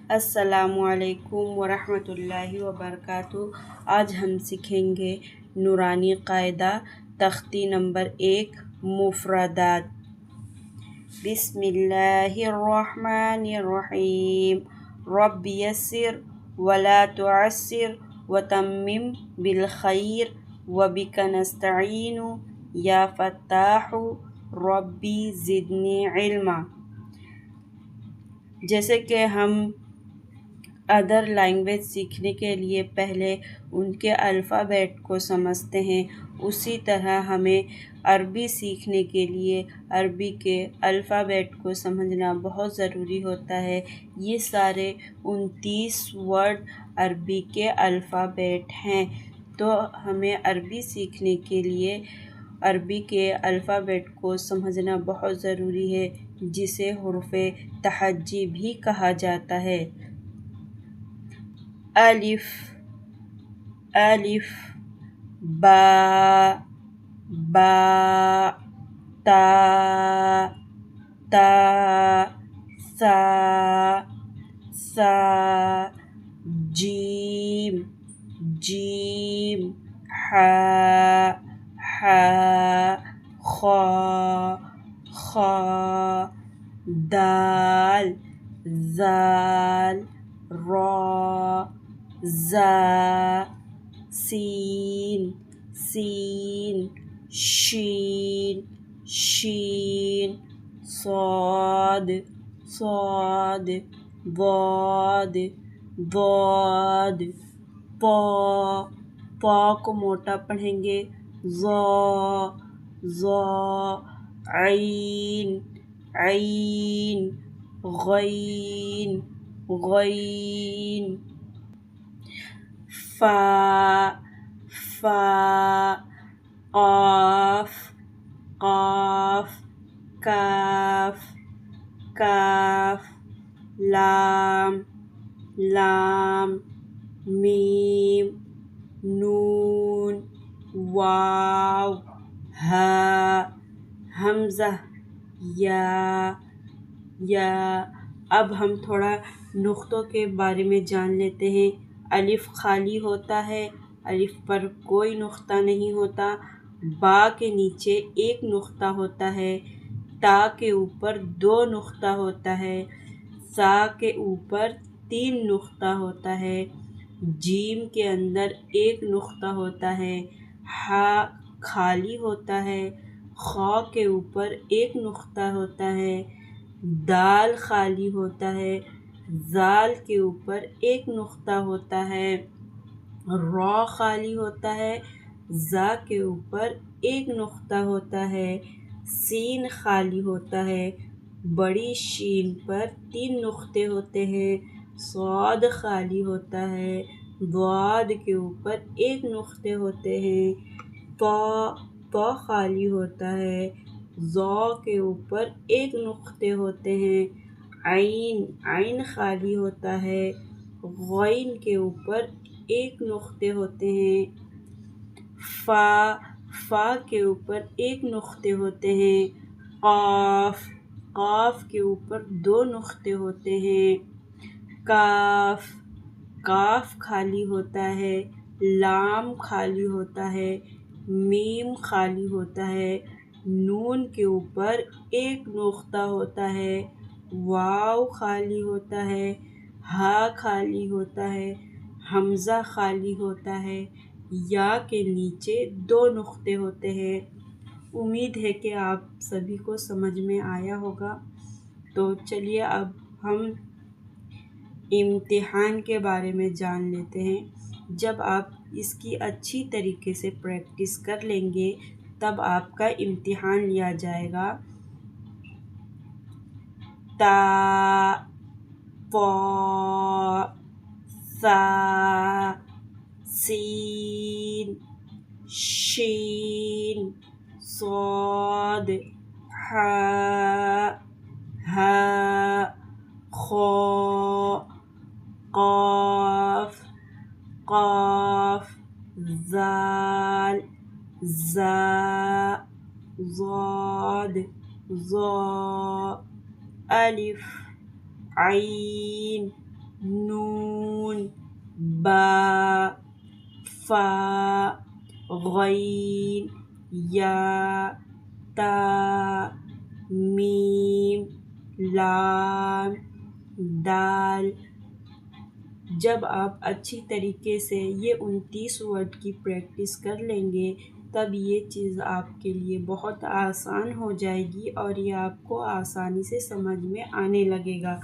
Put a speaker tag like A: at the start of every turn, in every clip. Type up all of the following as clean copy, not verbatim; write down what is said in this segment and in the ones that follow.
A: السلام علیکم ورحمۃ اللہ وبرکاتہ۔ آج ہم سیکھیں گے نورانی قاعدہ تختی نمبر 1 مفردات۔ بسم اللہ الرحمن الرحیم۔ رب یسر ولا تعسر وتمم بالخیر وبک نستعین یا فتاح ربی زدنی علما۔ جیسے کہ ہم ادر لینگویج سیکھنے کے لیے پہلے ان کے الفابیٹ کو سمجھتے ہیں، اسی طرح ہمیں عربی سیکھنے کے لیے عربی کے الفابیٹ کو سمجھنا بہت ضروری ہوتا ہے۔ یہ سارے 29 ورڈ عربی کے الفابیٹ ہیں، تو ہمیں عربی سیکھنے کے لیے عربی کے الفابیٹ کو سمجھنا بہت ضروری ہے، جسے حروف تہجی بھی کہا جاتا ہے۔ الف الف، با با، تا تا، ثا ثا، جیم جیم، حا حا، خا خا، دال ذال، را زا، سین سین، شین شین، صاد صاد، ضاد ضاد، پا کو موٹا پڑھیں گے، ظا ظا، عین عین، غین غین، فا فا، قاف قاف، کاف کاف، لام لام، میم نون، واو ہا، حمزہ یا یا۔ اب ہم تھوڑا نقطوں کے بارے میں جان لیتے ہیں۔ الف خالی ہوتا ہے، الف پر کوئی نقطہ نہیں ہوتا۔ با کے نیچے ایک نقطہ ہوتا ہے، تا کے اوپر 2 نقطہ ہوتا ہے، سا کے اوپر 3 نقطہ ہوتا ہے، جیم کے اندر 1 نقطہ ہوتا ہے، ہا خالی ہوتا ہے، خا کے اوپر 1 نقطہ ہوتا ہے، دال خالی ہوتا ہے، ذال کے اوپر 1 نقطہ ہوتا ہے، را خالی ہوتا ہے، زا کے اوپر 1 نقطہ ہوتا ہے، سین خالی ہوتا ہے، بڑی شین پر 3 نقطے ہوتے ہیں، صاد خالی ہوتا ہے، ضاد کے اوپر 1 نقطے ہوتے ہیں، طا خالی ہوتا ہے، ظا کے اوپر 1 نقطے ہوتے ہیں، عین خالی ہوتا ہے، غین کے اوپر 1 نقطے ہوتے ہیں، فا کے اوپر 1 نقطے ہوتے ہیں، قاف کے اوپر 2 نقطے ہوتے ہیں، کاف خالی ہوتا ہے، لام خالی ہوتا ہے، میم خالی ہوتا ہے، نون کے اوپر 1 نقطہ ہوتا ہے، واو خالی ہوتا ہے، ہا خالی ہوتا ہے، حمزہ خالی ہوتا ہے، یا کے نیچے 2 نقطے ہوتے ہیں۔ امید ہے کہ آپ سبھی کو سمجھ میں آیا ہوگا۔ تو چلیے اب ہم امتحان کے بارے میں جان لیتے ہیں۔ جب آپ اس کی اچھی طریقے سے پریکٹس کر لیں گے تب آپ کا امتحان لیا جائے گا۔ تا، پا، ثا، سین، شین، صاد، حا، ہا، خا، قاف قاف، ذال ذا، ضاد ظا، الف عین نون با فا غین یا تا میم لام دال۔ جب آپ اچھی طریقے سے یہ 29 ورڈ کی پریکٹس کر لیں گے تب یہ چیز آپ کے لیے بہت آسان ہو جائے گی اور یہ آپ کو آسانی سے سمجھ میں آنے لگے گا۔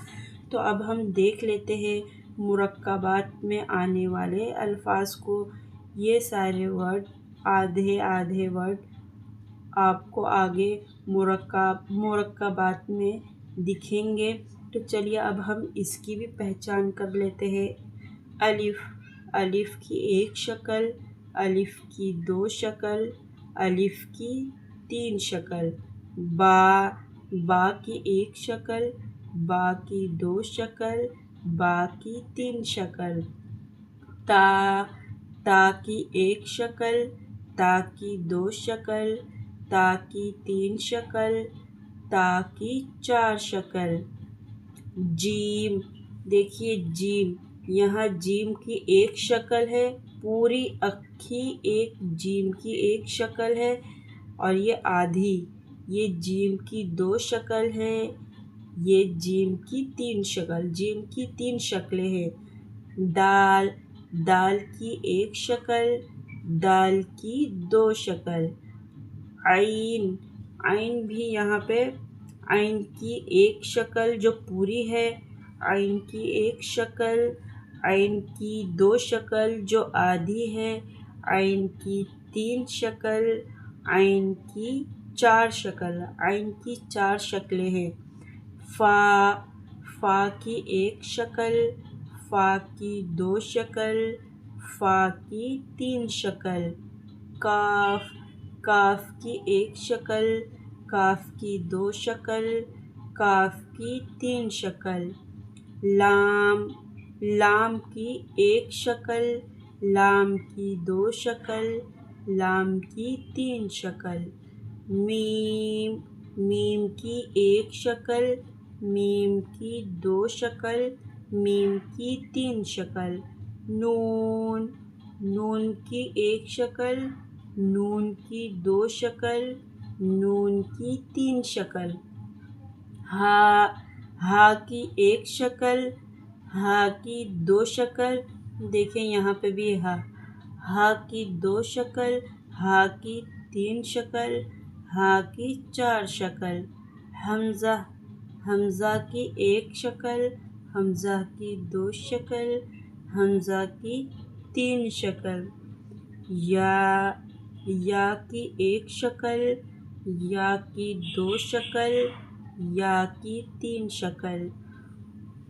A: تو اب ہم دیکھ لیتے ہیں مرکبات میں آنے والے الفاظ کو۔ یہ سارے ورڈ آدھے آدھے ورڈ آپ کو آگے مرکبات میں دکھیں گے۔ تو چلیے اب ہم اس کی بھی پہچان کر لیتے ہیں۔ الف، الف کی ایک شکل، الف کی دو شکل، الف کی تین شکل۔ با، با کی ایک شکل، با کی دو شکل، با کی تین شکل۔ تا، تا کی ایک شکل، تا کی دو شکل، تا کی تین شکل، تا کی چار شکل۔ جیم، دیکھیے جیم، یہاں جیم کی ایک شکل ہے، پوری اکھی ایک جیم کی ایک شکل ہے اور یہ آدھی، یہ جیم کی دو شکل ہے، یہ جیم کی تین شکل، جیم کی تین شکلیں ہیں۔ دال، دال کی ایک شکل، دال کی دو شکل۔ عین، عین بھی یہاں پہ عین کی ایک شکل جو پوری ہے، عین کی ایک شکل، عین کی دو شکل جو آدھی ہے، عین کی تین شکل، عین کی چار شکل، عین کی چار شکلیں ہیں۔ فا، فا کی ایک شکل، فا کی دو شکل، فا کی تین شکل۔ کاف، کاف کی ایک شکل، کاف کی دو شکل، کاف کی تین شکل۔ لام، لام کی ایک شکل، لام کی دو شکل، لام کی تین شکل۔ میم، میم کی ایک شکل، میم کی دو شکل، میم کی تین شکل۔ نون، نون کی ایک شکل، نون کی دو شکل، نون کی تین شکل۔ ہا، ہا کی ایک شکل، ہا کی دو شکل، دیکھیں یہاں پہ بھی ہا، ہا کی دو شکل، ہا کی تین شکل، ہا کی چار شکل۔ حمزہ، حمزہ کی ایک شکل، حمزہ کی دو شکل، حمزہ کی تین شکل۔ یا، یا کی ایک شکل، یا کی دو شکل، یا کی تین شکل۔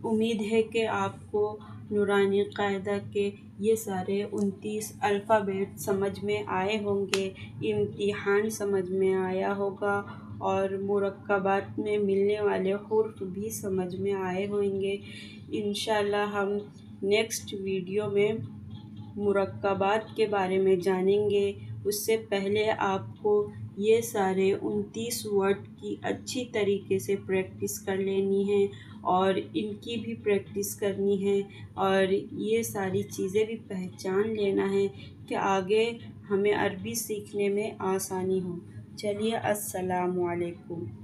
A: امید ہے کہ آپ کو نورانی قاعدہ کے یہ سارے 29 الفابیٹ سمجھ میں آئے ہوں گے، امتحان سمجھ میں آیا ہوگا اور مرکبات میں ملنے والے حروف بھی سمجھ میں آئے ہوں گے۔ انشاءاللہ ہم نیکسٹ ویڈیو میں مرکبات کے بارے میں جانیں گے۔ اس سے پہلے آپ کو یہ سارے 29 ورڈ کی اچھی طریقے سے پریکٹس کر لینی ہے اور ان کی بھی پریکٹس کرنی ہے اور یہ ساری چیزیں بھی پہچان لینا ہے کہ آگے ہمیں عربی سیکھنے میں آسانی ہو۔ چلیے السلام علیکم۔